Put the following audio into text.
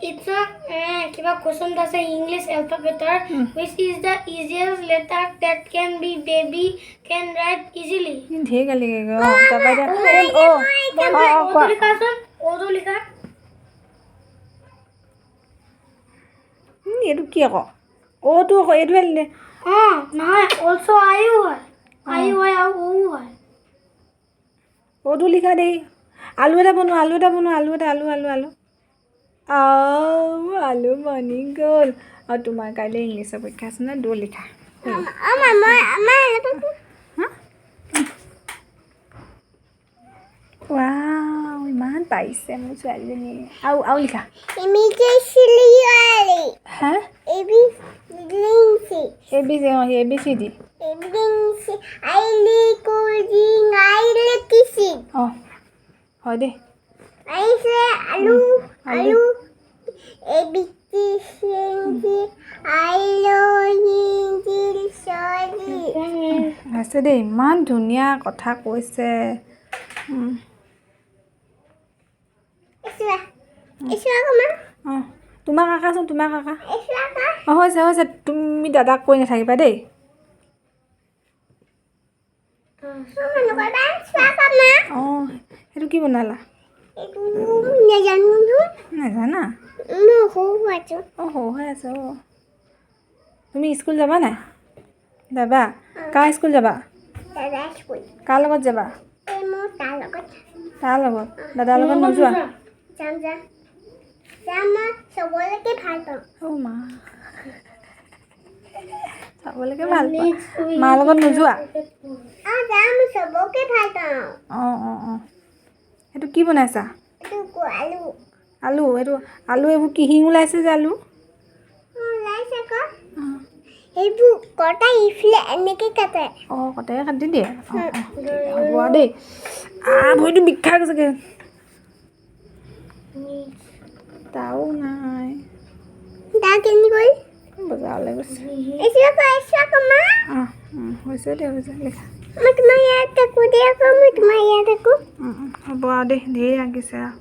It's a kiba question that's a English alphabet which is the easiest letter that can be baby can write easily. ढेर गाली गए तब Odo likha. এইটো কি আকৌ auto আকৌ এইটোহে লিখে নহয় also আয়ু হয় আয়ু হয় আৰু ও হয় অ'টো লিখা দেই আলু এটা বনোৱা আলু আলু বনি গ'ল আৰু তোমাৰ কাইলৈ ইংলিছৰ পৰীক্ষা আছে নহয় দৌ লিখা ৱাও ইমান পাৰিছে মোৰ ছোৱালীজনী আৰু লিখা হা ABCD অঁ হয় দেই আছে দেই ইমান ধুনীয়া কথা কৈছে অঁ তোমাৰ কাকাচোন তোমাৰ কাকা অঁ হৈছে তুমি দাদাক কৈ নাথাকিবা দেই অঁ সেইটো কি বনালা নাজানা অঁ সৰু হৈ আছে অঁ তুমি স্কুল যাবা নাই যাবা কাৰ স্কুল যাবা কাৰ লগত যাবা তাৰ লগত দাদাৰ লগত নোযোৱা অঁ মা চাবলৈকে ভাল পোৱা মাৰ লগত নোযোৱা অঁ সেইটো কি বনাইছা আলু এইটো আলু এইবোৰ কি শিং ওলাইছে যে আলু অঁ কটাই কাটি দিয়ে হ'ব দেই ভৰিটো বিষাই গৈছেগৈ তাও নাই বজাৰলৈ গৈছে হৈছে দে লিখা হ'ব আৰু দেই ধেৰ আঁকিছে আৰু